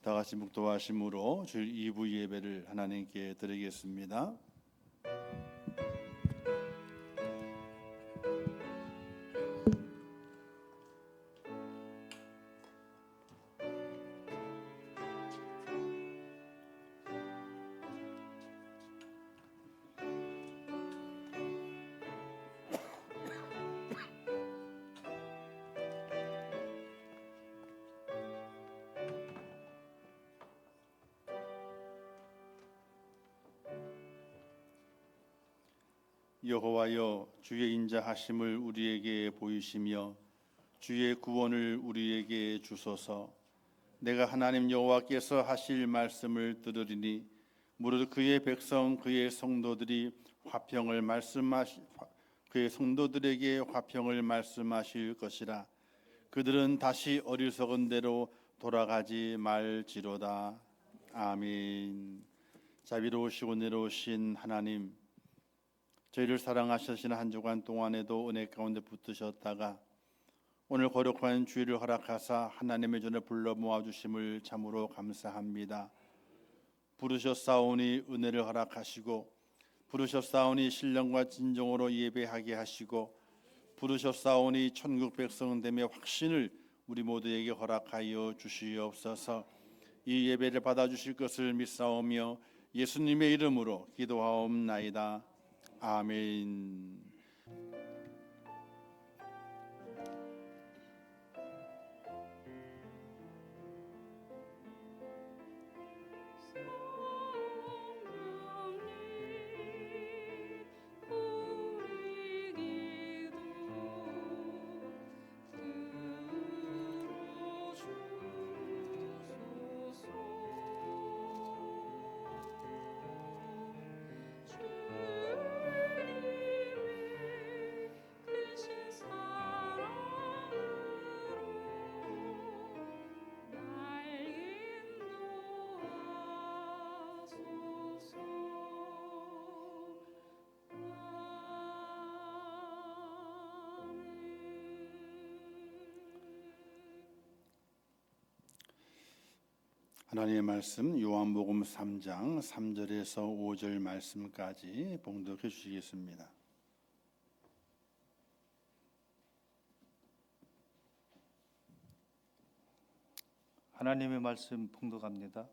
다 같이 묵도하심으로 주일 2부 예배를 하나님께 드리겠습니다. 여호와여, 주의 인자하심을 우리에게 보이시며 주의 구원을 우리에게 주소서. 내가 하나님 여호와께서 하실 말씀을 들으리니 무릇 그의 백성 그의 성도들이 그의 성도들에게 화평을 말씀하실 것이라. 그들은 다시 어리석은 대로 돌아가지 말지로다. 아멘. 자비로우시고 내로우신 하나님, 저희를 사랑하시는 한 주간 동안에도 은혜 가운데 붙드셨다가 오늘 거룩한 주일을 허락하사 하나님의 전에 불러 모아주심을 참으로 감사합니다. 부르셨사오니 은혜를 허락하시고, 부르셨사오니 신령과 진정으로 예배하게 하시고, 부르셨사오니 천국 백성됨의 확신을 우리 모두에게 허락하여 주시옵소서. 이 예배를 받아주실 것을 믿사오며 예수님의 이름으로 기도하옵나이다. 아멘. 하나님의 말씀 요한복음 3장 3절에서 5절 말씀까지 봉독해 주시겠습니다. 하나님의 말씀 봉독합니다.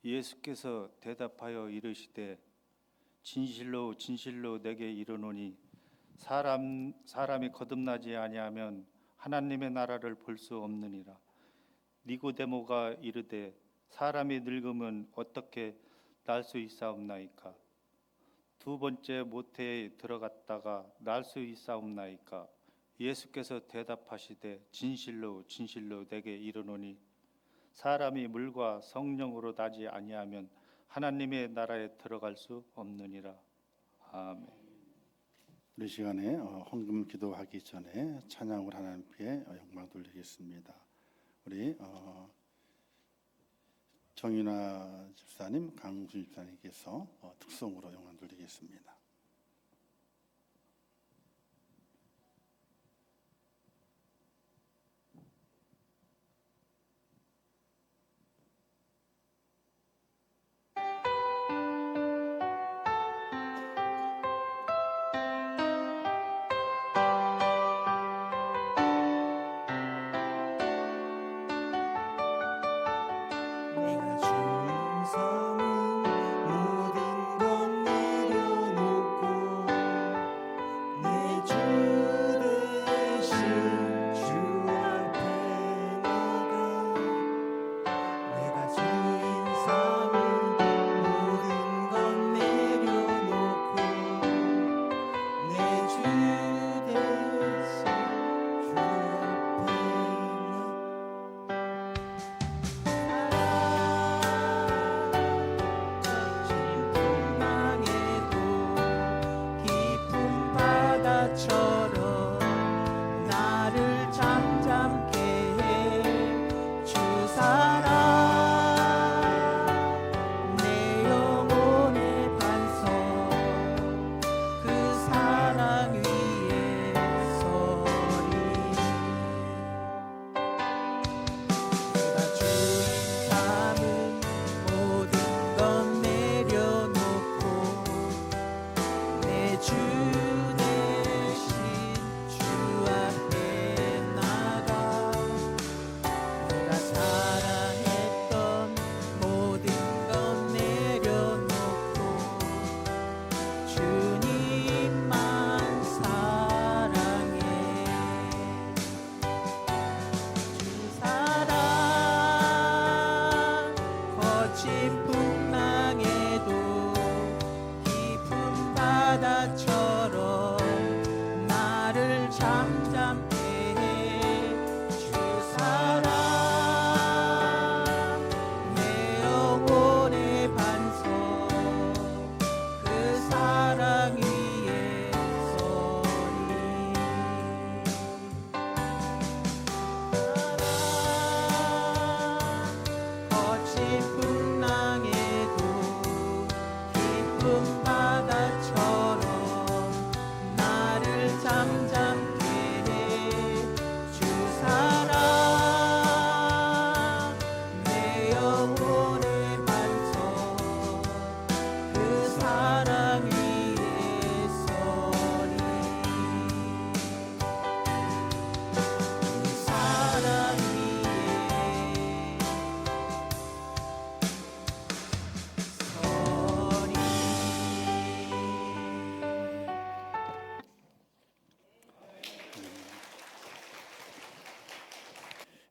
예수께서 대답하여 이르시되 진실로 진실로 내게 이르노니 사람이 거듭나지 아니하면 하나님의 나라를 볼 수 없느니라. 니고데모가 이르되 사람이 늙으면 어떻게 날 수 있사옵나이까? 두 번째 모태에 들어갔다가 날 수 있사옵나이까? 예수께서 대답하시되 진실로 진실로 내게 이르노니 사람이 물과 성령으로 나지 아니하면 하나님의 나라에 들어갈 수 없느니라. 아멘. 우리 시간에 헌금 기도하기 전에 찬양을 하나님께 영광 돌리겠습니다. 우리 정윤아 집사님, 강순 집사님께서 특송으로 영광 돌리겠습니다. 내가 주의 섬은 모든 것 내려놓고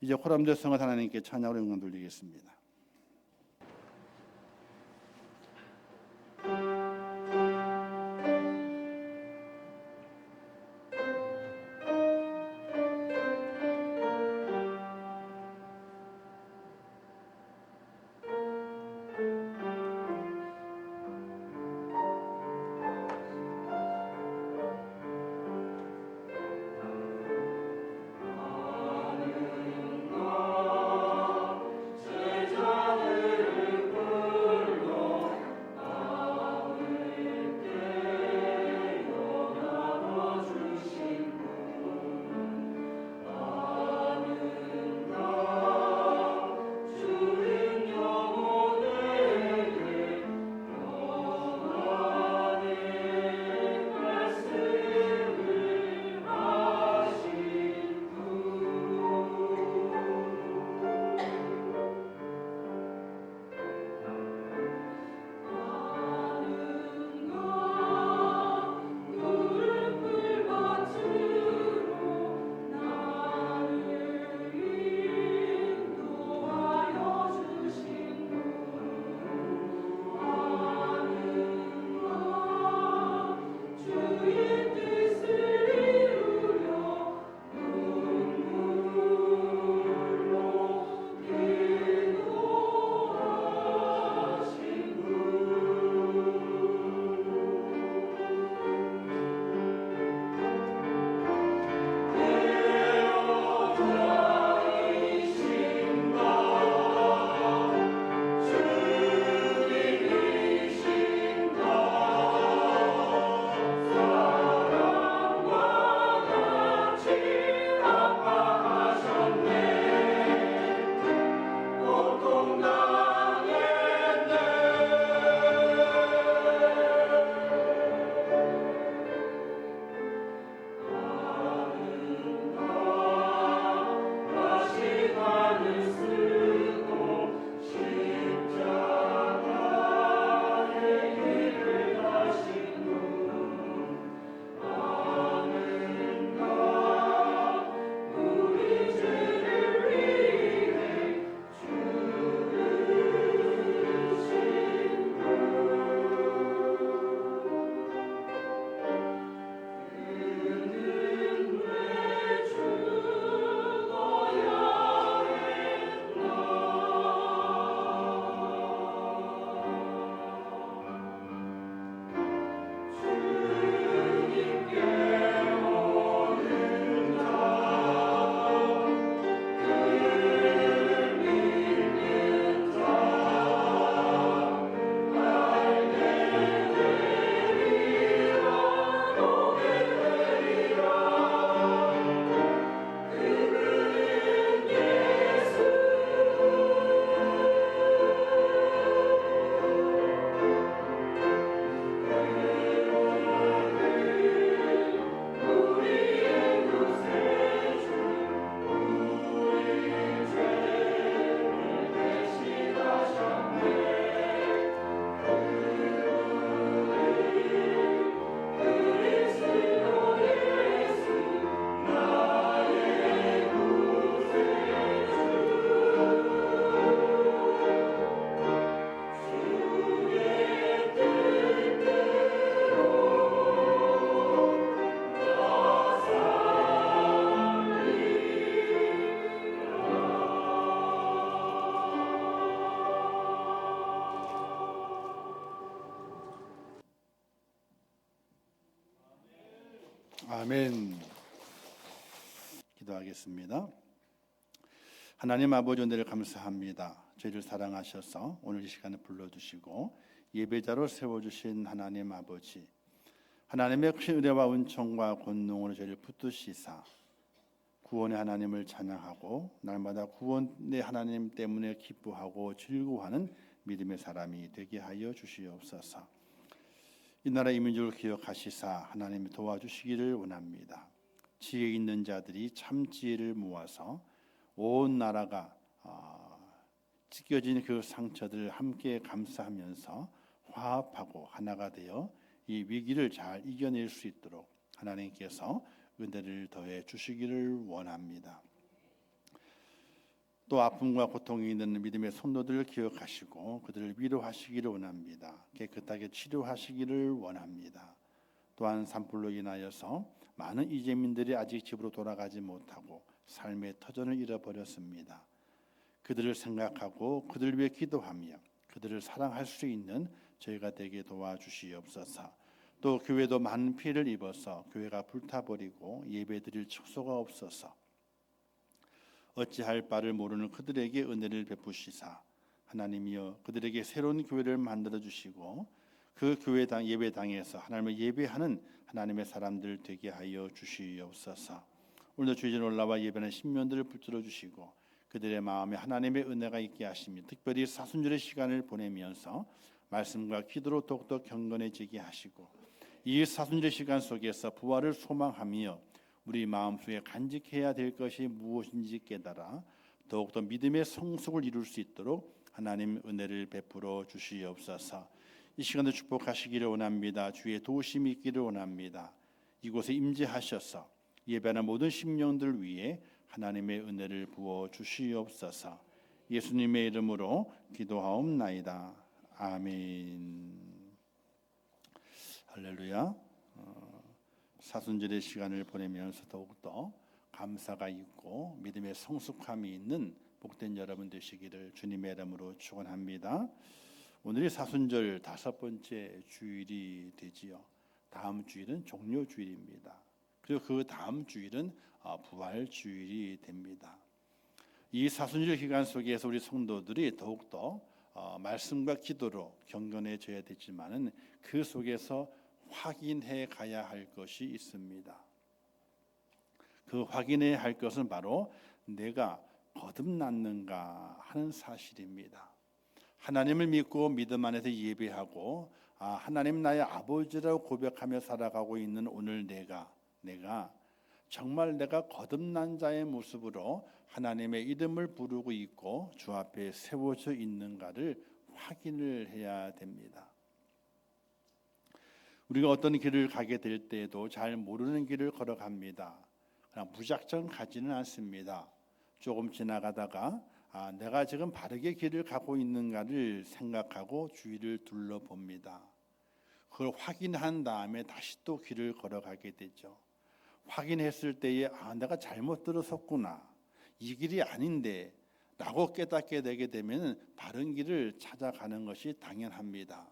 이제 호람대 성을 하나님께 찬양으로 영광 돌리겠습니다. 아멘. 기도하겠습니다. 하나님 아버지 은혜를 감사합니다. 저희를 사랑하셔서 오늘 이 시간에 불러주시고 예배자로 세워주신 하나님 아버지, 하나님의 크신 은혜와 은총과 권능으로 저희를 붙드시사 구원의 하나님을 찬양하고 날마다 구원의 하나님 때문에 기뻐하고 즐거워하는 믿음의 사람이 되게 하여 주시옵소서. 이 나라 이민족을 기억하시사 하나님이 도와주시기를 원합니다. 지혜 있는 자들이 참 지혜를 모아서 온 나라가 찢겨진 그 상처들을 함께 감싸하면서 화합하고 하나가 되어 이 위기를 잘 이겨낼 수 있도록 하나님께서 은혜를 더해 주시기를 원합니다. 또 아픔과 고통이 있는 믿음의 성도들을 기억하시고 그들을 위로하시기를 원합니다. 깨끗하게 치료하시기를 원합니다. 또한 산불로 인하여서 많은 이재민들이 아직 집으로 돌아가지 못하고 삶의 터전을 잃어버렸습니다. 그들을 생각하고 그들을 위해 기도하며 그들을 사랑할 수 있는 저희가 되게 도와주시옵소서. 또 교회도 많은 피해를 입어서 교회가 불타버리고 예배드릴 처소가 없어서 어찌할 바를 모르는 그들에게 은혜를 베푸시사 하나님이여 그들에게 새로운 교회를 만들어 주시고 그 교회당 예배당에서 하나님을 예배하는 하나님의 사람들 되게 하여 주시옵소서. 오늘도 주의 전에 올라와 예배하는 신년들을 붙들어 주시고 그들의 마음에 하나님의 은혜가 있게 하시며 특별히 사순절의 시간을 보내면서 말씀과 기도로 더욱더 경건해지게 하시고 이 사순절의 시간 속에서 부활을 소망하며 우리 마음속에 간직해야 될 것이 무엇인지 깨달아 더욱더 믿음의 성숙을 이룰 수 있도록 하나님 은혜를 베풀어 주시옵소서. 이 시간도 축복하시기를 원합니다. 주의 도우심이 있기를 원합니다. 이곳에 임재하셔서 예배하는 모든 심령들 위해 하나님의 은혜를 부어 주시옵소서. 예수님의 이름으로 기도하옵나이다. 아멘. 할렐루야. 사순절의 시간을 보내면서 더욱더 감사가 있고 믿음의 성숙함이 있는 복된 여러분 되시기를 주님의 이름으로 축원합니다. 오늘이 사순절 5번째 주일이 되지요. 다음 주일은 종료 주일입니다. 그리고 그 다음 주일은 부활 주일이 됩니다. 이 사순절 기간 속에서 우리 성도들이 더욱더 말씀과 기도로 경건해져야 되지만은 그 속에서 확인해 가야 할 것이 있습니다. 그 확인해야 할 것은 바로 내가 거듭났는가 하는 사실입니다. 하나님을 믿고 믿음 안에서 예배하고 하나님 나의 아버지라고 고백하며 살아가고 있는 오늘 내가 정말 내가 거듭난 자의 모습으로 하나님의 이름을 부르고 있고 주 앞에 세워져 있는가를 확인을 해야 됩니다. 우리가 어떤 길을 가게 될 때에도 잘 모르는 길을 걸어갑니다. 그냥 무작정 가지는 않습니다. 조금 지나가다가 내가 지금 바르게 길을 가고 있는가를 생각하고 주위를 둘러봅니다. 그걸 확인한 다음에 다시 또 길을 걸어가게 되죠. 확인했을 때에 내가 잘못 들어섰구나. 이 길이 아닌데 라고 깨닫게 되게 되면 바른 길을 찾아가는 것이 당연합니다.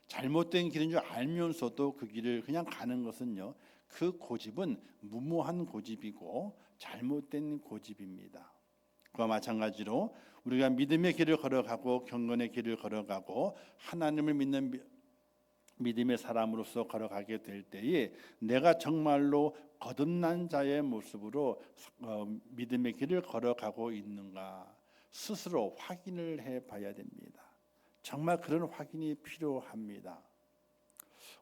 잘못된 길인 줄 알면서도 그 길을 그냥 가는 것은요, 그 고집은 무모한 고집이고 잘못된 고집입니다. 그와 마찬가지로 우리가 믿음의 길을 걸어가고 경건의 길을 걸어가고 하나님을 믿는 믿음의 사람으로서 걸어가게 될 때에 내가 정말로 거듭난 자의 모습으로 믿음의 길을 걸어가고 있는가 스스로 확인을 해봐야 됩니다. 정말 그런 확인이 필요합니다.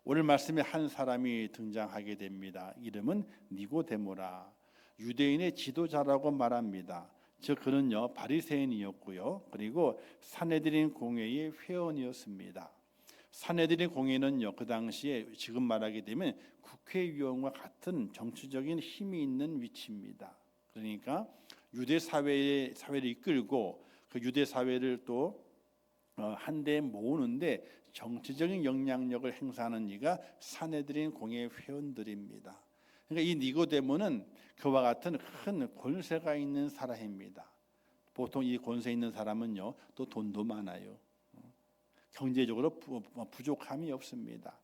오늘 말씀에 한 사람이 등장하게 됩니다. 이름은 니고데모라. 유대인의 지도자라고 말합니다. 즉 그는요 바리새인이었고요. 그리고 산헤드린 공회의 회원이었습니다. 산헤드린 공회는요 그 당시에 지금 말하게 되면 국회의원과 같은 정치적인 힘이 있는 위치입니다. 그러니까 유대 사회를 이끌고 그 유대 사회를 또 한데 모으는데 정치적인 영향력을 행사하는 이가 산헤드린 공회 회원들입니다. 그러니까 이 니고데모는 그와 같은 큰 권세가 있는 사람입니다. 보통 이 권세 있는 사람은요 또 돈도 많아요. 경제적으로 부족함이 없습니다.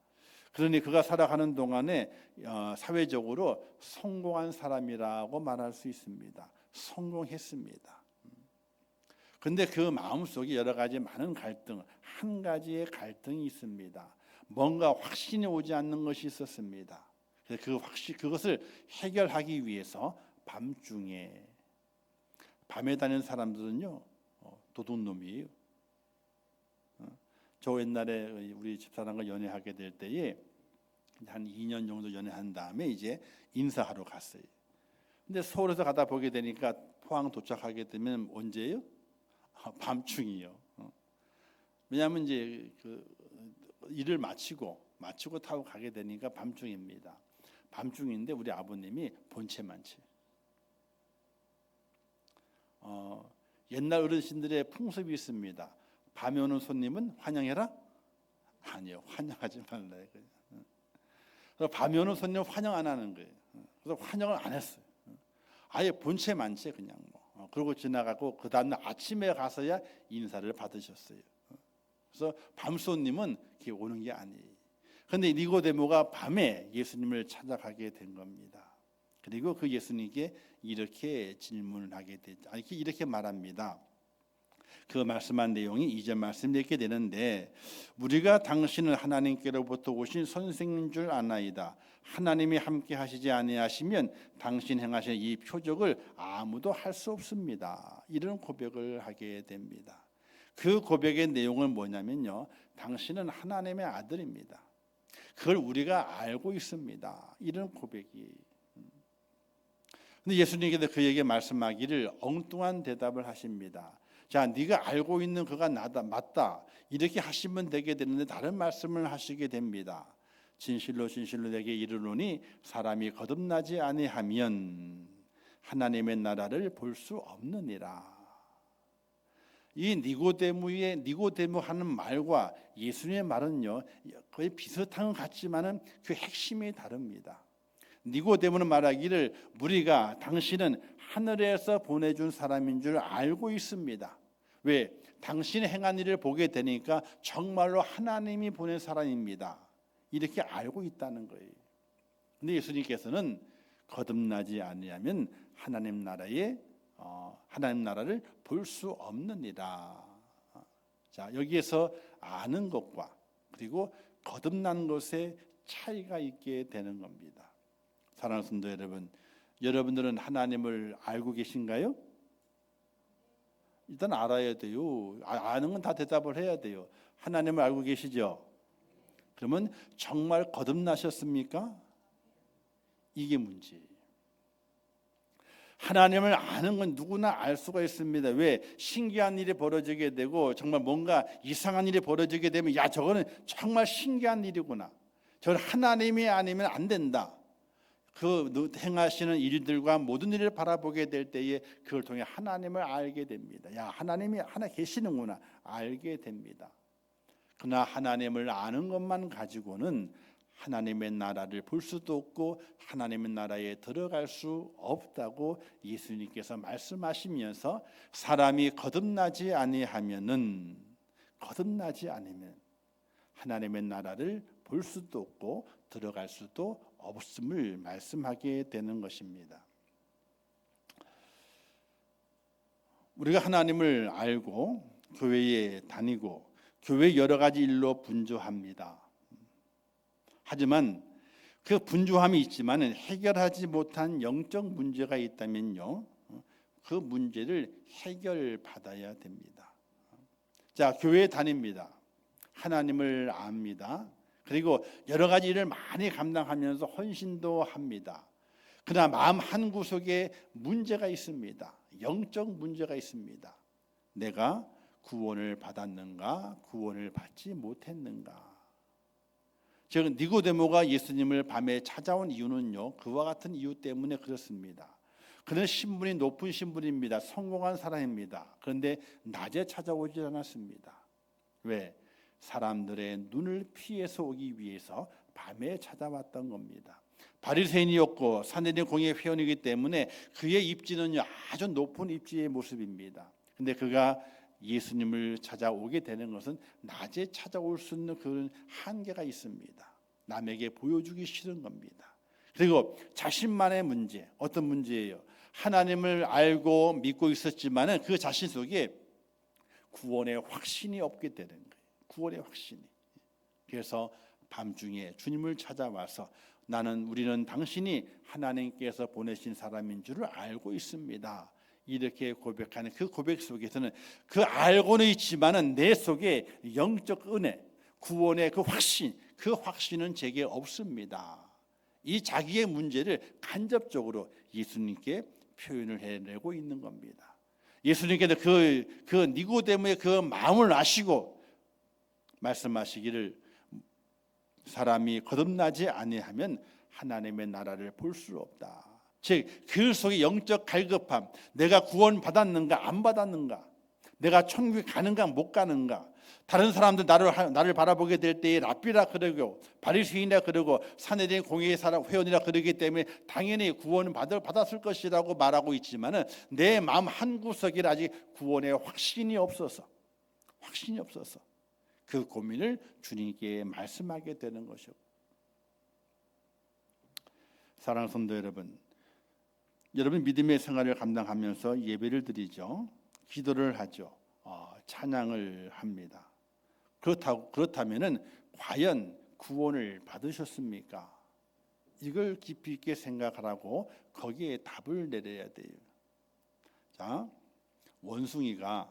그러니 그가 살아가는 동안에 사회적으로 성공한 사람이라고 말할 수 있습니다. 성공했습니다. 그런데 그 마음속에 여러 가지 많은 갈등, 한 가지의 갈등이 있습니다. 뭔가 확신이 오지 않는 것이 있었습니다. 그래서 그것을 해결하기 위해서 밤중에 밤에 다니는 사람들은요 도둑놈이에요. 저 옛날에 우리 집사람과 연애하게 될 때에 한 2년 정도 연애한 다음에 이제 인사하러 갔어요. 근데 서울에서 가다 보게 되니까 포항 도착하게 되면 언제예요? 밤중이요. 왜냐하면 이제 그 일을 마치고 타고 가게 되니까 밤중입니다. 밤중인데 우리 아버님이 본체 만치. 옛날 어르신들의 풍습이 있습니다. 밤에 오는 손님은 환영해라? 아니요, 환영하지 말라요. 그래서 밤에 오는 손님 환영 안 하는 거예요. 그래서 환영을 안 했어요. 아예 본체 만체 그냥 뭐. 그러고 지나가고 그 다음날 아침에 가서야 인사를 받으셨어요. 그래서 밤 손님은 이렇게 오는 게 아니에요. 그런데 니고데모가 밤에 예수님을 찾아가게 된 겁니다. 그리고 그 예수님께 이렇게 질문을 하게 되죠. 이렇게 말합니다. 그 말씀한 내용이 이전 말씀 이렇게 되는데, 우리가 당신은 하나님께로부터 오신 선생인 줄 아나이다. 하나님이 함께 하시지 아니하시면 당신 행하신 이 표적을 아무도 할 수 없습니다. 이런 고백을 하게 됩니다. 그 고백의 내용은 뭐냐면요, 당신은 하나님의 아들입니다. 그걸 우리가 알고 있습니다. 이런 고백이. 근데 예수님께서 그에게 말씀하기를 엉뚱한 대답을 하십니다. 자, 네가 알고 있는 그가 나다, 맞다, 이렇게 하시면 되게 되는데 다른 말씀을 하시게 됩니다. 진실로 진실로 내게 이르노니 사람이 거듭나지 아니하면 하나님의 나라를 볼 수 없느니라. 이 니고데모 하는 말과 예수님의 말은요, 거의 비슷한 것 같지만은 그 핵심이 다릅니다. 니고데모는 말하기를 우리가 당신은 하늘에서 보내준 사람인 줄 알고 있습니다. 왜? 당신의 행한 일을 보게 되니까 정말로 하나님이 보낸 사람입니다. 이렇게 알고 있다는 거예요. 근데 예수님께서는 거듭나지 아니하면 하나님 나라를 볼 수 없느니라. 자, 여기에서 아는 것과 그리고 거듭난 것에 차이가 있게 되는 겁니다. 사랑하는 성도 여러분, 여러분들은 하나님을 알고 계신가요? 일단 알아야 돼요. 아는 건 다 대답을 해야 돼요. 하나님을 알고 계시죠? 그러면 정말 거듭나셨습니까? 이게 문제예요. 하나님을 아는 건 누구나 알 수가 있습니다. 왜? 신기한 일이 벌어지게 되고 정말 뭔가 이상한 일이 벌어지게 되면 야, 저거는 정말 신기한 일이구나. 저건 하나님이 아니면 안 된다. 그 행하시는 일들과 모든 일을 바라보게 될 때에 그걸 통해 하나님을 알게 됩니다. 야, 하나님이 하나 계시는구나 알게 됩니다. 그러나 하나님을 아는 것만 가지고는 하나님의 나라를 볼 수도 없고 하나님의 나라에 들어갈 수 없다고 예수님께서 말씀하시면서 사람이 거듭나지 않으면 하나님의 나라를 볼 수도 없고 들어갈 수도 없음을 말씀하게 되는 것입니다. 우리가 하나님을 알고 교회에 다니고 교회 여러 가지 일로 분주합니다. 하지만 그 분주함이 있지만 해결하지 못한 영적 문제가 있다면요, 그 문제를 해결받아야 됩니다. 자, 교회에 다닙니다. 하나님을 압니다. 그리고 여러 가지 일을 많이 감당하면서 헌신도 합니다. 그러나 마음 한 구석에 문제가 있습니다. 영적 문제가 있습니다. 내가 구원을 받았는가, 구원을 받지 못했는가. 즉 니고데모가 예수님을 밤에 찾아온 이유는요, 그와 같은 이유 때문에 그렇습니다. 그는 신분이 높은 신분입니다. 성공한 사람입니다. 그런데 낮에 찾아오지 않았습니다. 왜? 사람들의 눈을 피해서 오기 위해서 밤에 찾아왔던 겁니다. 바리새인이었고 사내린 공의 회원이기 때문에 그의 입지는 아주 높은 입지의 모습입니다. 그런데 그가 예수님을 찾아오게 되는 것은 낮에 찾아올 수 있는 그런 한계가 있습니다. 남에게 보여주기 싫은 겁니다. 그리고 자신만의 문제, 어떤 문제예요? 하나님을 알고 믿고 있었지만 그 자신 속에 구원의 확신이 없게 되는 거예요. 구원의 확신이. 그래서 밤중에 주님을 찾아와서 우리는 당신이 하나님께서 보내신 사람인 줄을 알고 있습니다. 이렇게 고백하는 그 고백 속에서는 그 알고는 있지만은 내 속에 영적 은혜, 구원의 그 확신은 제게 없습니다. 이 자기의 문제를 간접적으로 예수님께 표현을 해내고 있는 겁니다. 예수님께서 그 니고데모의 그 마음을 아시고 말씀하시기를 사람이 거듭나지 아니하면 하나님의 나라를 볼 수 없다. 즉 그 속에 영적 갈급함, 내가 구원 받았는가 안 받았는가, 내가 천국에 가는가 못 가는가, 다른 사람들 나를 바라보게 될 때에 랍비라 그러고 바리새인이라 그러고 산에대한 공의의 사람 회원이라 그러기 때문에 당연히 구원은 받았을 것이라고 말하고 있지만은 내 마음 한 구석에 아직 구원의 확신이 없어서 그 고민을 주님께 말씀하게 되는 것이고, 사랑하는 성도 여러분, 믿음의 생활을 감당하면서 예배를 드리죠. 기도를 하죠. 찬양을 합니다. 그렇다면은 과연 구원을 받으셨습니까? 이걸 깊이 있게 생각하라고 거기에 답을 내려야 돼요. 자, 원숭이가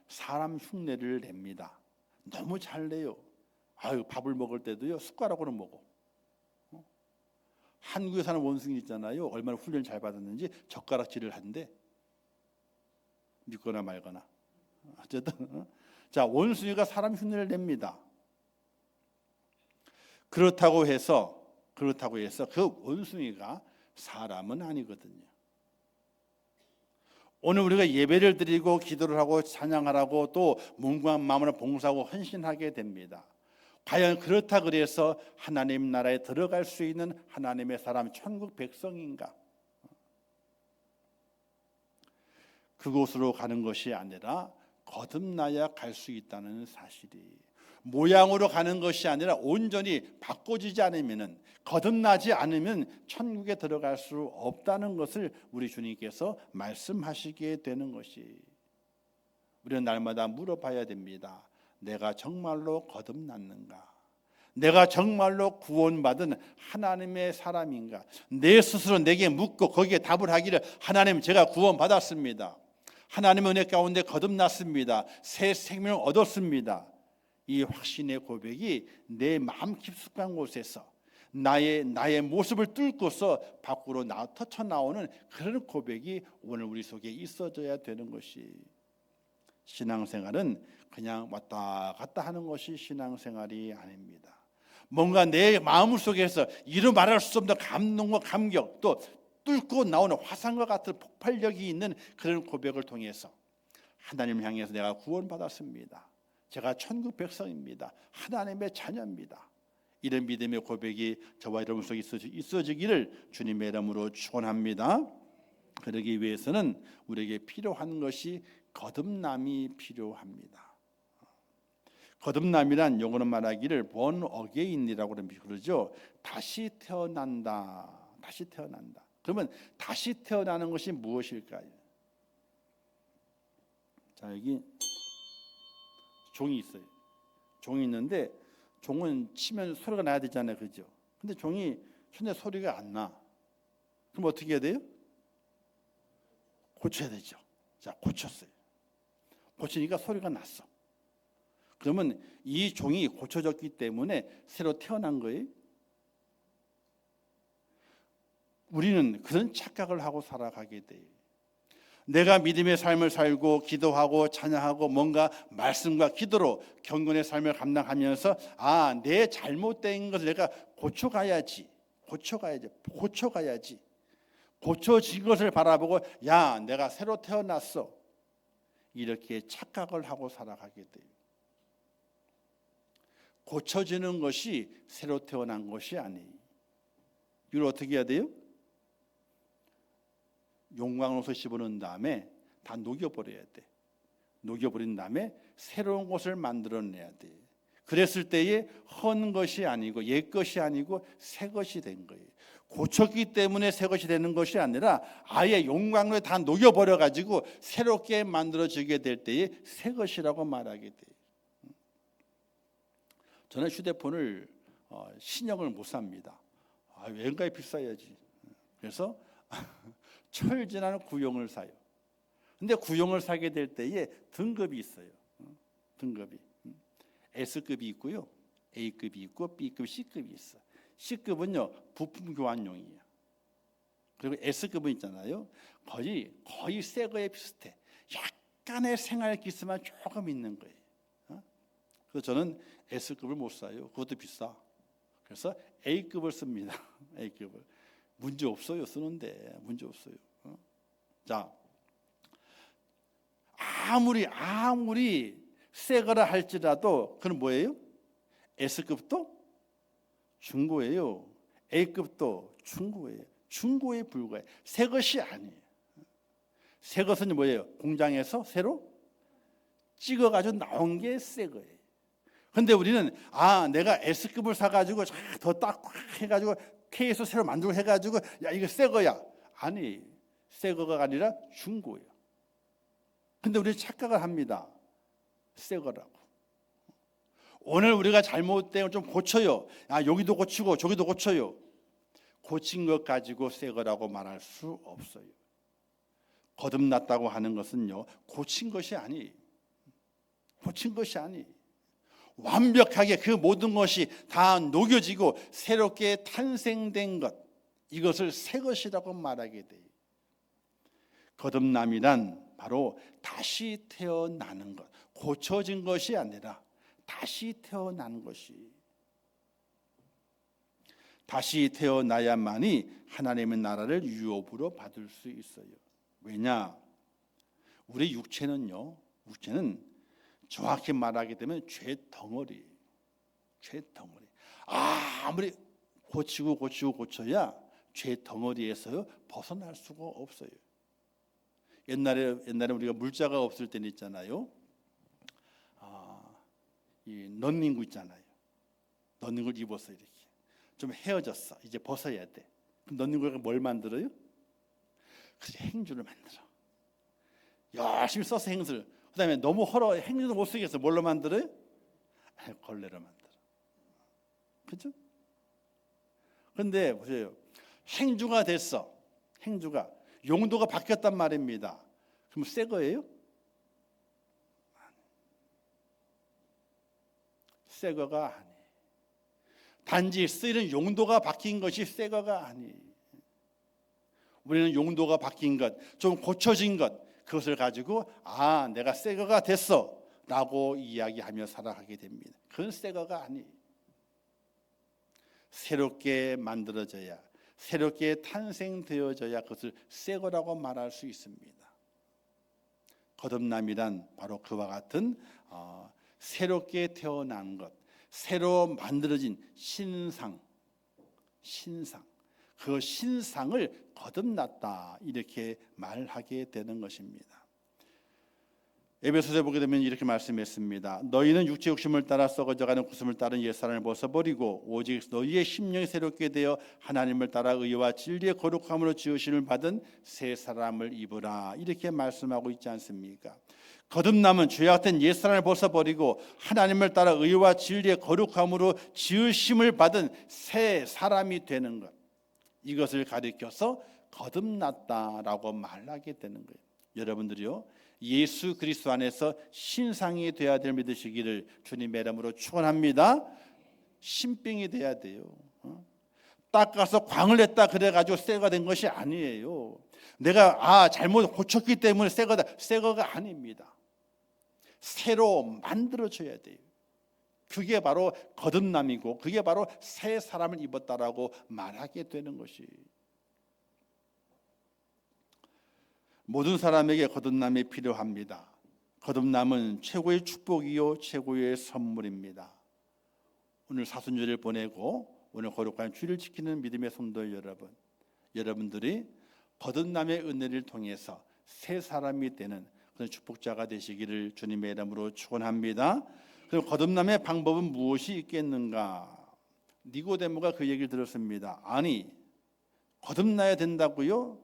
사람 흉내를 냅니다. 너무 잘 내요. 밥을 먹을 때도요 숟가락으로 먹어. 한국에 사는 원숭이 있잖아요. 얼마나 훈련을 잘 받았는지 젓가락질을 한대. 믿거나 말거나. 어쨌든 자, 원숭이가 사람 흉내를 냅니다. 그렇다고 해서 그 원숭이가 사람은 아니거든요. 오늘 우리가 예배를 드리고 기도를 하고 찬양하라고 또 몸과 마음으로 봉사하고 헌신하게 됩니다. 과연 그렇다 그래서 하나님 나라에 들어갈 수 있는 하나님의 사람, 천국 백성인가? 그곳으로 가는 것이 아니라 거듭나야 갈 수 있다는 사실이, 모양으로 가는 것이 아니라 온전히 바꿔지지 않으면, 거듭나지 않으면 천국에 들어갈 수 없다는 것을 우리 주님께서 말씀하시게 되는 것이, 우리는 날마다 물어봐야 됩니다. 내가 정말로 거듭났는가? 내가 정말로 구원받은 하나님의 사람인가? 내 스스로 내게 묻고 거기에 답을 하기를, 하나님 제가 구원받았습니다. 하나님의 은혜 가운데 거듭났습니다. 새 생명을 얻었습니다. 이 확신의 고백이 내 마음 깊숙한 곳에서 나의 모습을 뚫고서 밖으로 터쳐나오는 그런 고백이 오늘 우리 속에 있어져야 되는 것이, 신앙생활은 그냥 왔다 갔다 하는 것이 신앙생활이 아닙니다. 뭔가 내 마음속에서 이루 말할 수 없는 감동과 감격, 또 뚫고 나오는 화산과 같은 폭발력이 있는 그런 고백을 통해서 하나님을 향해서 내가 구원받았습니다. 제가 천국 백성입니다. 하나님의 자녀입니다. 이런 믿음의 고백이 저와 여러분 속에 있어지기를 주님의 이름으로 축원합니다. 그러기 위해서는 우리에게 필요한 것이 거듭남이 필요합니다. 거듭남이란 영어로 말하기를 born again이라고 그러죠. 다시 태어난다. 그러면 다시 태어나는 것이 무엇일까요? 자, 여기 종이 있어요. 종이 있는데 종은 치면 소리가 나야 되잖아요, 그죠? 근데 종이 손에 소리가 안 나. 그럼 어떻게 해야 돼요? 고쳐야 되죠. 자, 고쳤어요. 고치니까 소리가 났어. 그러면 이 종이 고쳐졌기 때문에 새로 태어난 거예요. 우리는 그런 착각을 하고 살아가게 돼요. 내가 믿음의 삶을 살고 기도하고 찬양하고 뭔가 말씀과 기도로 경건의 삶을 감당하면서 내 잘못된 것을 내가 고쳐가야지. 고쳐진 것을 바라보고 내가 새로 태어났어. 이렇게 착각을 하고 살아가게 돼요. 고쳐지는 것이 새로 태어난 것이 아니에요. 이걸 어떻게 해야 돼요? 용광로서 씹어놓은 다음에 다 녹여버려야 돼. 녹여버린 다음에 새로운 것을 만들어내야 돼. 그랬을 때에 헌 것이 아니고 옛 것이 아니고 새 것이 된 거예요. 고쳤기 때문에 새 것이 되는 것이 아니라 아예 용광로에 다 녹여버려가지고 새롭게 만들어지게 될 때에 새 것이라고 말하게 돼요. 저는 휴대폰을 신형을 못 삽니다. 왠가에 비싸야지. 그래서 철진한 구형을 사요. 근데 구형을 사게 될 때에 등급이 있어요. 등급이 S급이 있고요, A급이 있고 B급, C급이 있어. C급은요 부품 교환용이에요. 그리고 S급은 있잖아요. 거의 새 거에 비슷해. 약간의 생활 기스만 조금 있는 거예요. 그래서 저는 S급을 못 사요. 그것도 비싸. 그래서 A급을 씁니다. A급을. 문제 없어요. 쓰는데 문제 없어요. 자, 아무리 새 거라 할지라도 그건 뭐예요? S급도 중고예요. A급도 중고예요. 중고에 불과해요. 새 것이 아니에요. 새 것은 뭐예요? 공장에서 새로 찍어가지고 나온 게 새 거예요. 근데 우리는 내가 S급을 사가지고 더 딱 해가지고 K에서 새로 만들고 해가지고 야 이거 새 거야. 아니, 새 거가 아니라 중고예요. 근데 우리 착각을 합니다. 새 거라고. 오늘 우리가 잘못된 걸 좀 고쳐요. 여기도 고치고 저기도 고쳐요. 고친 것 가지고 새 거라고 말할 수 없어요. 거듭났다고 하는 것은요, 고친 것이 아니에요. 고친 것이 아니에요. 완벽하게 그 모든 것이 다 녹여지고 새롭게 탄생된 것, 이것을 새 것이라고 말하게 돼요. 거듭남이란 바로 다시 태어나는 것, 고쳐진 것이 아니라 다시 태어난 것이. 다시 태어나야만이 하나님의 나라를 유업으로 받을 수 있어요. 왜냐? 우리 육체는 정확히 말하게 되면 죄 덩어리. 아무리 고쳐야 죄 덩어리에서 벗어날 수가 없어요. 옛날에 우리가 물자가 없을 때는 있잖아요. 이 넌닝구 있잖아요. 넌닝구를 입었어 이렇게. 좀 헤어졌어. 이제 벗어야 돼. 그럼 넌닝구가 뭘 만들어요? 그래서 행주를 만들어. 열심히 써서 행주를. 그다음에 너무 헐어 행주도 못 쓰겠어. 뭘로 만들어요? 걸레로 만들어. 그렇죠? 그런데 보세요. 행주가 됐어. 행주가 용도가 바뀌었단 말입니다. 그럼 새 거예요? 새 거가 아니에요. 단지 쓰이는 용도가 바뀐 것이 새 거가 아니에요. 우리는 용도가 바뀐 것, 좀 고쳐진 것, 그것을 가지고 내가 새 거가 됐어 라고 이야기하며 살아가게 됩니다. 그건 새 거가 아니에요. 새롭게 만들어져야, 새롭게 탄생되어져야 그것을 새 거라고 말할 수 있습니다. 거듭남이란 바로 그와 같은 새롭게 태어난 것, 새로 만들어진 신상, 그 신상을 거듭났다 이렇게 말하게 되는 것입니다. 에베소서에 보게 되면 이렇게 말씀했습니다. 너희는 육체 욕심을 따라 썩어져가는 구슴을 따른 옛사람을 벗어버리고 오직 너희의 심령이 새롭게 되어 하나님을 따라 의와 진리의 거룩함으로 지으심을 받은 새 사람을 입으라 이렇게 말씀하고 있지 않습니까? 거듭남은 죄 같은 옛사람을 벗어버리고 하나님을 따라 의와 진리의 거룩함으로 지으심을 받은 새 사람이 되는 것, 이것을 가리켜서 거듭났다라고 말하게 되는 거예요. 여러분들이요, 예수 그리스도 안에서 신상이 되어야 될 믿으시기를 주님의 이름으로 축원합니다. 신병이 돼야 돼요. 닦아서 광을 냈다 그래가지고 새가 된 것이 아니에요. 내가 잘못 고쳤기 때문에 새거가 아닙니다. 새로 만들어져야 돼요. 그게 바로 거듭남이고 그게 바로 새 사람을 입었다라고 말하게 되는 것이. 모든 사람에게 거듭남이 필요합니다. 거듭남은 최고의 축복이요 최고의 선물입니다. 오늘 사순절을 보내고 오늘 거룩한 주일을 지키는 믿음의 성도 여러분, 여러분들이 거듭남의 은혜를 통해서 새 사람이 되는 그런 축복자가 되시기를 주님의 이름으로 축원합니다. 그럼 거듭남의 방법은 무엇이 있겠는가? 니고데모가 그 얘기를 들었습니다. 아니, 거듭나야 된다고요?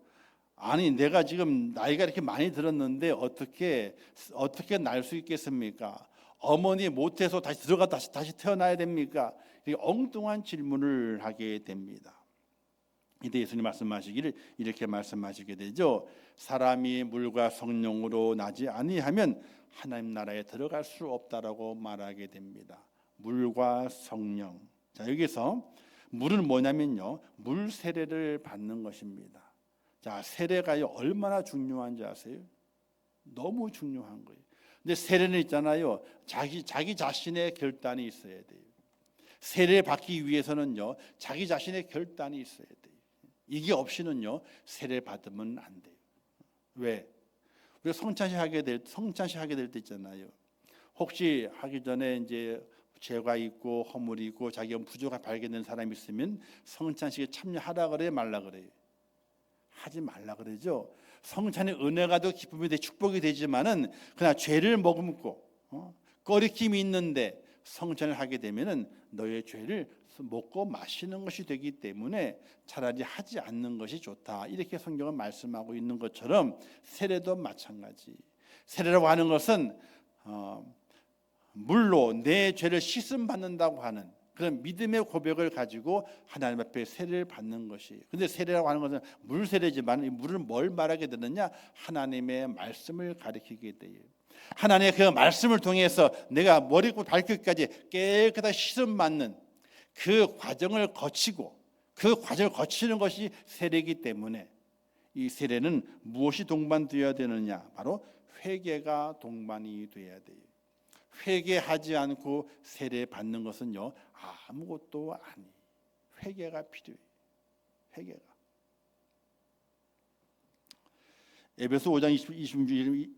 아니, 내가 지금 나이가 이렇게 많이 들었는데 어떻게 날 수 있겠습니까? 어머니 못해서 다시 들어갔다 다시 태어나야 됩니까? 이렇게 엉뚱한 질문을 하게 됩니다. 이때 예수님 말씀하시기를 이렇게 말씀하시게 되죠. 사람이 물과 성령으로 나지 아니하면 하나님 나라에 들어갈 수 없다라고 말하게 됩니다. 물과 성령. 자, 여기서 물은 뭐냐면요, 물 세례를 받는 것입니다. 자, 세례가요 얼마나 중요한지 아세요? 너무 중요한 거예요. 근데 세례는 있잖아요, 자기 자신의 결단이 있어야 돼요. 세례 받기 위해서는요, 자기 자신의 결단이 있어야 돼요. 이게 없이는요 세례 받으면 안 돼요. 왜? 우리가 성찬식 하게 될 때 있잖아요. 혹시 하기 전에 이제 죄가 있고 허물이 있고 자기가 부족한 발견된 사람이 있으면 성찬식에 참여하라 그래요, 말라 그래요? 하지 말라 그러죠. 성찬의 은혜가 더 기쁨이 돼 축복이 되지만은 그냥 죄를 머금고 꺼리낌이 있는데 성찬을 하게 되면은 너의 죄를 먹고 마시는 것이 되기 때문에 차라리 하지 않는 것이 좋다. 이렇게 성경은 말씀하고 있는 것처럼 세례도 마찬가지. 세례라고 하는 것은 물로 내 죄를 씻음 받는다고 하는 그런 믿음의 고백을 가지고 하나님 앞에 세례를 받는 것이. 근데 세례라고 하는 것은 물 세례지만 이 물을 뭘 말하게 되느냐? 하나님의 말씀을 가리키게 돼요. 하나님의 그 말씀을 통해서 내가 머리부터 발끝까지 깨끗하게 씻음 받는 그 과정을 거치고 그 과정을 거치는 것이 세례이기 때문에 이 세례는 무엇이 동반되어야 되느냐? 바로 회개가 동반이 되어야 돼요. 회개하지 않고 세례 받는 것은요 아무것도 아니. 회개가 필요해요. 회개가. 에베소 5장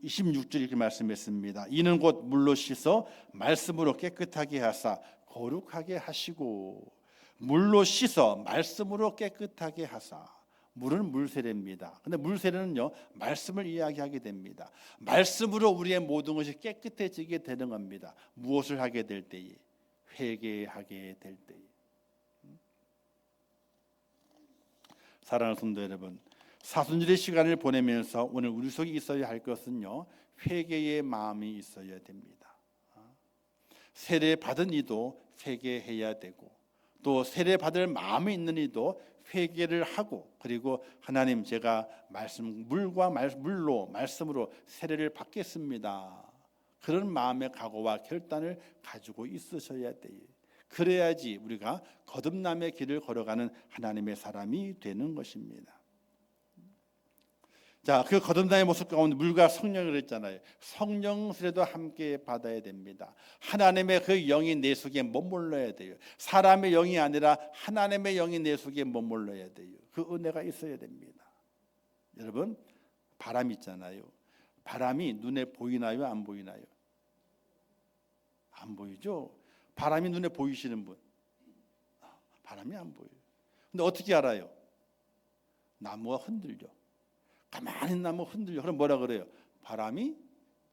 26절 이렇게 말씀했습니다. 이는 곧 물로 씻어 말씀으로 깨끗하게 하사 거룩하게 하시고. 물로 씻어 말씀으로 깨끗하게 하사. 물은 물세례입니다. 근데 물세례는요 말씀을 이야기하게 됩니다. 말씀으로 우리의 모든 것이 깨끗해지게 되는 겁니다. 무엇을 하게 될 때에? 회개하게 될 때에. 사랑하는 성도 여러분, 사순절의 시간을 보내면서 오늘 우리 속에 있어야 할 것은요 회개의 마음이 있어야 됩니다. 세례 받은 이도 회개해야 되고 또 세례 받을 마음이 있는 이도 회개를 하고 그리고 하나님 제가 물로 말씀으로 세례를 받겠습니다. 그런 마음의 각오와 결단을 가지고 있으셔야 돼요. 그래야지 우리가 거듭남의 길을 걸어가는 하나님의 사람이 되는 것입니다. 자, 그 거듭남의 모습 가운데 물과 성령을 했잖아요. 성령 세례도 함께 받아야 됩니다. 하나님의 그 영이 내 속에 머물러야 돼요. 사람의 영이 아니라 하나님의 영이 내 속에 머물러야 돼요. 그 은혜가 있어야 됩니다. 여러분, 바람 있잖아요. 바람이 눈에 보이나요? 안 보이나요? 안 보이죠? 바람이 눈에 보이시는 분? 바람이 안 보여요. 근데 어떻게 알아요? 나무가 흔들려. 가만히 나무 흔들려. 그럼 뭐라 그래요? 바람이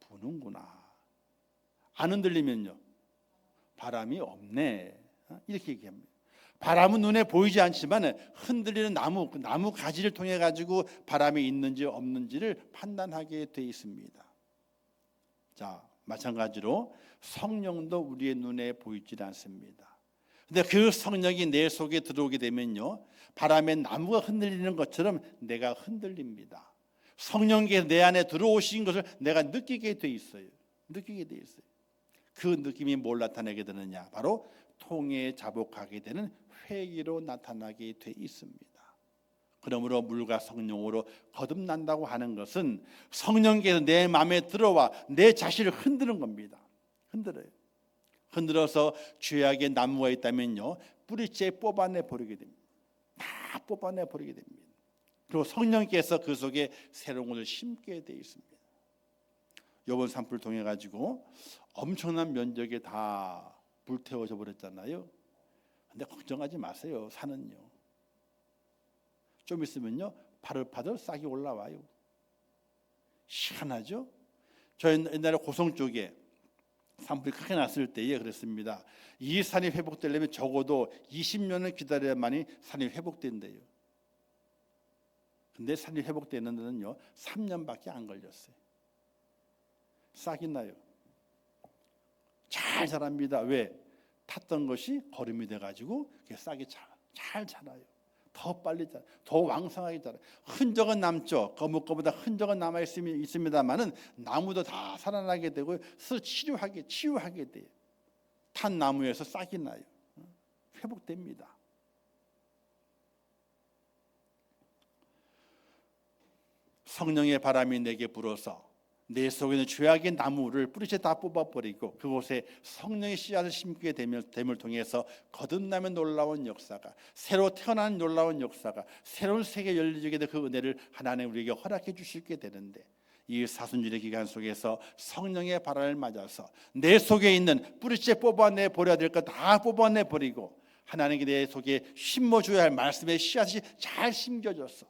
부는구나. 안 흔들리면요? 바람이 없네. 이렇게 얘기합니다. 바람은 눈에 보이지 않지만 흔들리는 나무, 그 나무 가지를 통해 가지고 바람이 있는지 없는지를 판단하게 돼 있습니다. 자, 마찬가지로 성령도 우리의 눈에 보이질 않습니다. 근데 그 성령이 내 속에 들어오게 되면요, 바람에 나무가 흔들리는 것처럼 내가 흔들립니다. 성령께서 내 안에 들어오신 것을 내가 느끼게 돼 있어요. 느끼게 돼 있어요. 그 느낌이 뭘 나타내게 되느냐? 바로 통에 자복하게 되는 회개로 나타나게 돼 있습니다. 그러므로 물과 성령으로 거듭난다고 하는 것은 성령께서 내 마음에 들어와 내 자신을 흔드는 겁니다. 흔들어요. 흔들어서 죄악의 나무가 있다면요, 뿌리째 뽑아내 버리게 됩니다. 다 뽑아내 버리게 됩니다. 그리고 성령께서 그 속에 새로운 것을 심게 돼 있습니다. 요번 산불을 통해 가지고 엄청난 면적에 다 불태워져 버렸잖아요. 근데 걱정하지 마세요. 산은요, 좀 있으면요 파들파들 싹이 올라와요. 희한하죠? 저 옛날에 고성 쪽에 산불이 크게 났을 때에 그랬습니다. 이 산이 회복되려면 적어도 20년을 기다려야만이 산이 회복된대요. 근데 산이 회복되는 데는요 3년밖에 안 걸렸어요. 싹이 나요. 잘 자랍니다. 왜? 탔던 것이 거름이 돼가지고 싹이 잘 자라요. 더 빨리 자라요. 더 왕성하게 자라요. 흔적은 남죠. 거뭇거보다 흔적은 남아 있습니다만은 나무도 다 살아나게 되고 스스로 치유하게 돼요. 탄 나무에서 싹이 나요. 회복됩니다. 성령의 바람이 내게 불어서 내 속에 있는 죄악의 나무를 뿌리째 다 뽑아버리고 그곳에 성령의 씨앗을 심게 됨을 통해서 거듭나면 놀라운 역사가, 새로 태어나는 놀라운 역사가, 새로운 세계 열리게 된 그 은혜를 하나님 우리에게 허락해 주시게 되는데, 이 사순절의 기간 속에서 성령의 발안을 맞아서 내 속에 있는 뿌리째 뽑아내 버려야 될 것 다 뽑아내 버리고 하나님께 내 속에 심어줘야 할 말씀의 씨앗이 잘 심겨져서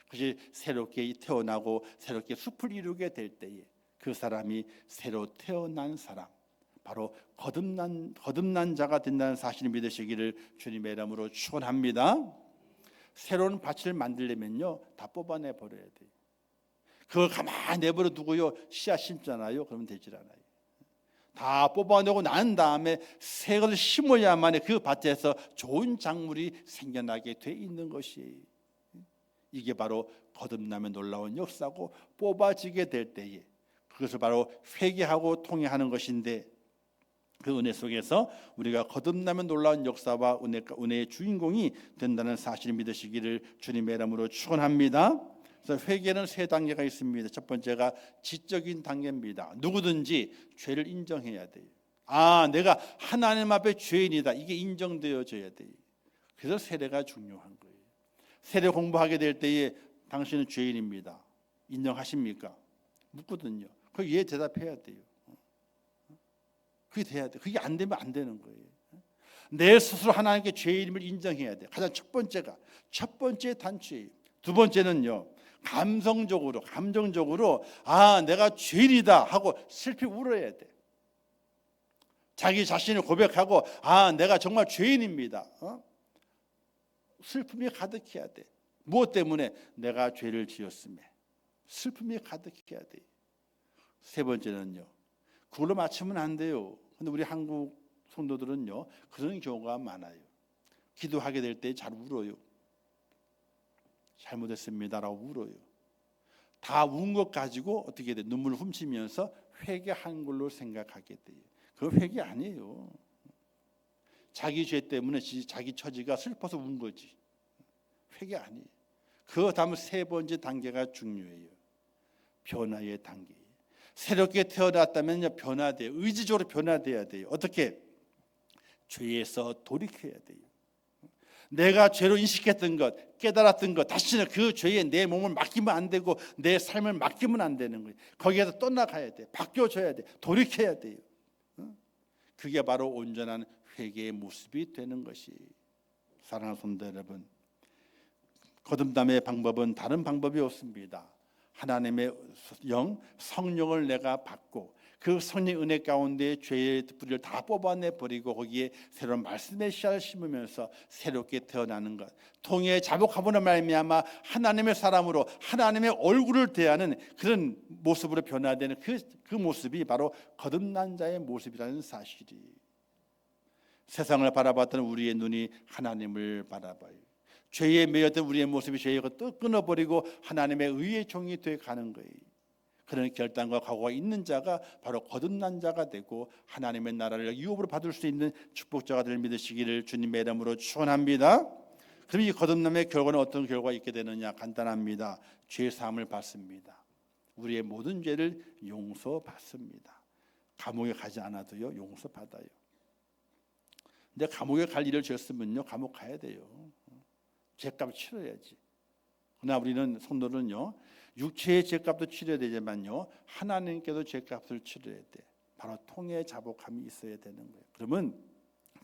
그것이 새롭게 태어나고 새롭게 숲을 이루게 될 때에 그 사람이 새로 태어난 사람, 바로 거듭난 자가 된다는 사실을 믿으시기를 주님의 이름으로 축원합니다. 새로운 밭을 만들려면요 다 뽑아내 버려야 돼요. 그걸 가만히 내버려 두고요 씨앗 심잖아요. 그러면 되질 않아요. 다 뽑아내고 난 다음에 새 것을 심어야만 그 밭에서 좋은 작물이 생겨나게 돼 있는 것이에요. 이게 바로 거듭나면 놀라운 역사고, 뽑아지게 될 때에 그것을 바로 회개하고 통회하는 것인데, 그 은혜 속에서 우리가 거듭나면 놀라운 역사와 은혜의 주인공이 된다는 사실을 믿으시기를 주님의 이름으로 축원합니다. 그래서 회개는 세 단계가 있습니다. 첫 번째가 지적인 단계입니다. 누구든지 죄를 인정해야 돼요. 내가 하나님 앞에 죄인이다, 이게 인정되어져야 돼요. 그래서 세례가 중요한 거예요. 세례 공부하게 될 때에 당신은 죄인입니다, 인정하십니까? 묻거든요. 거기에 대답해야 돼요. 그게 돼야 돼. 그게 안 되면 안 되는 거예요. 내 스스로 하나님께 죄인임을 인정해야 돼. 가장 첫 번째 단추예요. 두 번째는요, 감정적으로 내가 죄인이다 하고 슬피 울어야 돼. 자기 자신을 고백하고 내가 정말 죄인입니다. 슬픔이 가득해야 돼. 무엇 때문에? 내가 죄를 지었음에 슬픔이 가득해야 돼. 세 번째는요, 그걸로 맞추면 안 돼요. 근데 우리 한국 성도들은요 그런 경우가 많아요. 기도하게 될 때 잘 울어요. 잘못했습니다라고 울어요. 다 운 것 가지고 어떻게 돼? 눈물을 훔치면서 회개한 걸로 생각하게 돼요. 그거 회개 아니에요. 자기 죄 때문에 자기 처지가 슬퍼서 운 거지. 회개 아니에요. 그 다음 세 번째 단계가 중요해요. 변화의 단계. 새롭게 태어났다면요 변화돼요. 의지적으로 변화돼야 돼요. 어떻게? 죄에서 돌이켜야 돼요. 내가 죄로 인식했던 것, 깨달았던 것, 다시는 그 죄에 내 몸을 맡기면 안 되고 내 삶을 맡기면 안 되는 거예요. 거기에서 떠나가야 돼. 바뀌어져야 돼. 돌이켜야 돼요. 그게 바로 온전한 회개의 모습이 되는 것이. 사랑하는 성도 여러분, 거듭남의 방법은 다른 방법이 없습니다. 하나님의 성령을 내가 받고 그 성령 은혜 가운데 죄의 뿌리를 다 뽑아내 버리고 거기에 새로운 말씀의 씨앗을 심으면서 새롭게 태어나는 것, 통해 자복함으로 말미암아 하나님의 사람으로 하나님의 얼굴을 대하는 그런 모습으로 변화되는 그 모습이 바로 거듭난 자의 모습이라는 사실이. 세상을 바라봤던 우리의 눈이 하나님을 바라봐요. 죄에 매였던 우리의 모습이 죄에 끊어버리고 하나님의 의의 종이 되어 가는 거예요. 그런 결단과 각오가 있는 자가 바로 거듭난 자가 되고 하나님의 나라를 유업으로 받을 수 있는 축복자가 될 믿으시기를 주님의 이름으로 축원합니다. 그럼 이 거듭남의 결과는 어떤 결과가 있게 되느냐? 간단합니다. 죄 사함을 받습니다. 우리의 모든 죄를 용서받습니다. 감옥에 가지 않아도요 용서받아요. 근데 감옥에 갈 일을 지었으면요 감옥 가야 돼요. 죄값을 치러야지. 그러나 우리는 성도는요 육체의 죄값도 치러야 되지만요 하나님께도 죄값을 치러야 돼. 바로 통해 자복함이 있어야 되는 거예요. 그러면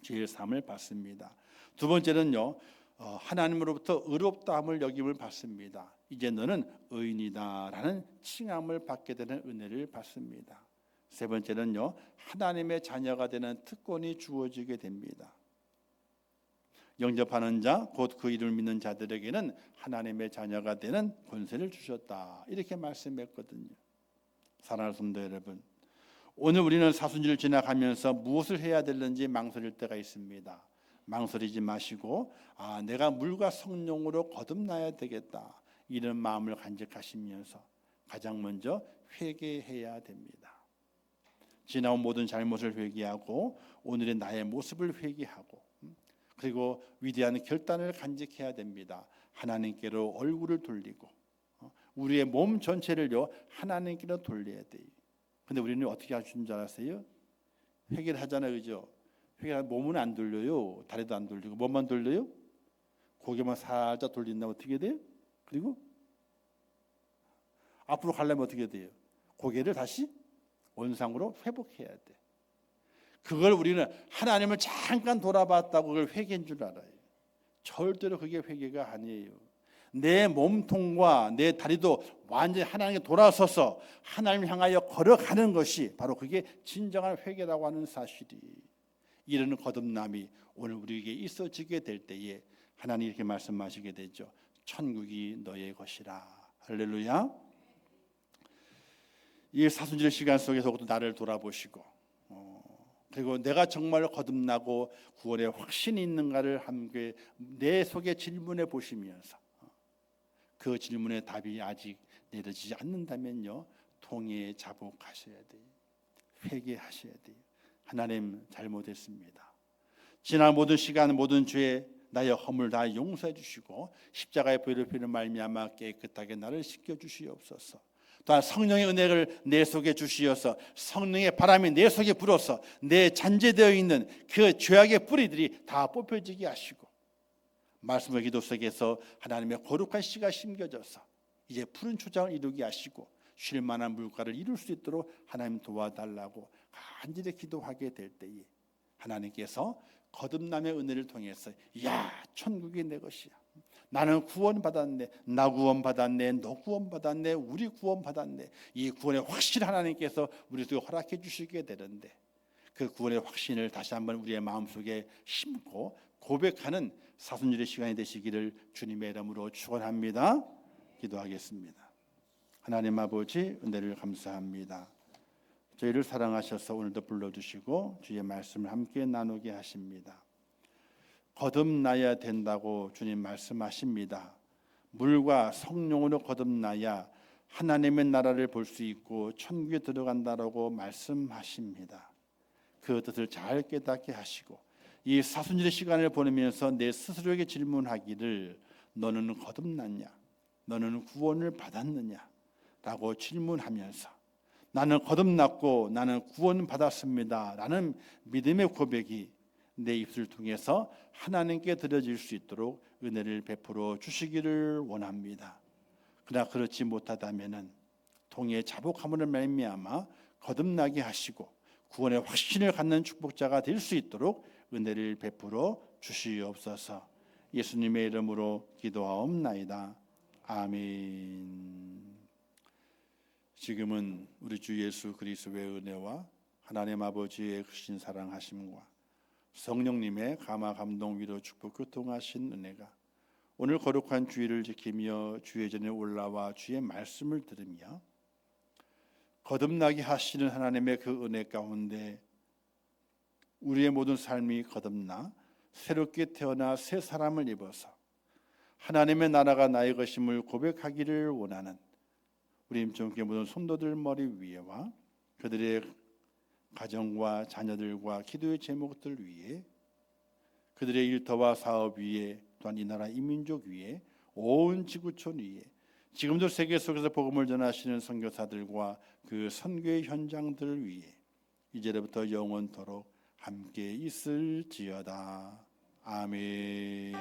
죄의 사함을 받습니다. 두 번째는요 하나님으로부터 의롭다함을 여김을 받습니다. 이제 너는 의인이다라는 칭함을 받게 되는 은혜를 받습니다. 세 번째는요 하나님의 자녀가 되는 특권이 주어지게 됩니다. 영접하는 자, 곧 그 이름을 믿는 자들에게는 하나님의 자녀가 되는 권세를 주셨다, 이렇게 말씀했거든요. 사랑하는 성도 여러분, 오늘 우리는 사순절을 지나가면서 무엇을 해야 되는지 망설일 때가 있습니다. 망설이지 마시고 내가 물과 성령으로 거듭나야 되겠다, 이런 마음을 간직하시면서 가장 먼저 회개해야 됩니다. 지나온 모든 잘못을 회개하고 오늘의 나의 모습을 회개하고 그리고 위대한 결단을 간직해야 됩니다. 하나님께로 얼굴을 돌리고 우리의 몸 전체를요 하나님께로 돌려야 돼요. 근데 우리는 어떻게 하시는 줄 알았어요? 회개를 하잖아요, 그죠? 회개하면 몸은 안 돌려요, 다리도 안 돌리고 몸만 돌려요? 고개만 살짝 돌린다면 어떻게 돼요? 그리고 앞으로 가려면 어떻게 돼요? 고개를 다시 원상으로 회복해야 돼. 그걸 우리는 하나님을 잠깐 돌아봤다고 그걸 회개인 줄 알아요. 절대로 그게 회개가 아니에요. 내 몸통과 내 다리도 완전히 하나님께 돌아서서 하나님을 향하여 걸어가는 것이 바로 그게 진정한 회개라고 하는 사실이, 이런 거듭남이 오늘 우리에게 있어지게 될 때에 하나님이 이렇게 말씀하시게 되죠. 천국이 너의 것이라. 할렐루야. 이 사순절 시간 속에서도 나를 돌아보시고 그리고 내가 정말 거듭나고 구원의 확신이 있는가를 함께 내 속에 질문해 보시면서 그 질문의 답이 아직 내려지지 않는다면요, 통에 자복하셔야 돼요. 회개하셔야 돼요. 하나님 잘못했습니다. 지난 모든 시간 모든 죄 나의 허물 다 용서해 주시고 십자가의 보혈을 피는 말미암아 깨끗하게 나를 씻겨 주시옵소서. 또한 성령의 은혜를 내 속에 주시어서 성령의 바람이 내 속에 불어서 내 잔재되어 있는 그 죄악의 뿌리들이 다 뽑혀지게 하시고 말씀의 기도 속에서 하나님의 거룩한 씨가 심겨져서 이제 푸른 초장을 이루게 하시고 쉴 만한 물가를 이룰 수 있도록 하나님 도와달라고 간절히 기도하게 될 때에 하나님께서 거듭남의 은혜를 통해서 야, 천국이 내 것이야. 나는 구원받았네. 나 구원받았네. 너 구원받았네. 우리 구원받았네. 이 구원의 확신 하나님께서 우리에게 허락해 주시게 되는데 그 구원의 확신을 다시 한번 우리의 마음속에 심고 고백하는 사순절의 시간이 되시기를 주님의 이름으로 축원합니다. 기도하겠습니다. 하나님 아버지, 은혜를 감사합니다. 저희를 사랑하셔서 오늘도 불러주시고 주의 말씀을 함께 나누게 하십니다. 거듭나야 된다고 주님 말씀하십니다. 물과 성령으로 거듭나야 하나님의 나라를 볼 수 있고 천국에 들어간다라고 말씀하십니다. 그 뜻을 잘 깨닫게 하시고 이 사순절의 시간을 보내면서 내 스스로에게 질문하기를 너는 거듭났냐? 너는 구원을 받았느냐? 라고 질문하면서 나는 거듭났고 나는 구원 받았습니다 라는 믿음의 고백이 내 입술을 통해서 하나님께 드려질 수 있도록 은혜를 베풀어 주시기를 원합니다. 그러나 그렇지 못하다면은 통해 자복함으로 말미암아 거듭나게 하시고 구원의 확신을 갖는 축복자가 될 수 있도록 은혜를 베풀어 주시옵소서. 예수님의 이름으로 기도하옵나이다. 아멘. 지금은 우리 주 예수 그리스도의 은혜와 하나님 아버지의 크신 사랑하심과 성령님의 감화 감동 위로 축복 교통하신 은혜가 오늘 거룩한 주일을 지키며 주의 전에 올라와 주의 말씀을 들으며 거듭나게 하시는 하나님의 그 은혜 가운데 우리의 모든 삶이 거듭나 새롭게 태어나 새 사람을 입어서 하나님의 나라가 나의 것임을 고백하기를 원하는 우리 임종교회 모든 성도들 머리 위에와 그들의 가정과 자녀들과 기도의 제목들 위에 그들의 일터와 사업 위에 또한 이 나라 이민족 위에 온 지구촌 위에 지금도 세계 속에서 복음을 전하시는 선교사들과 그 선교의 현장들 위에 이제부터 영원토록 함께 있을지어다. 아멘.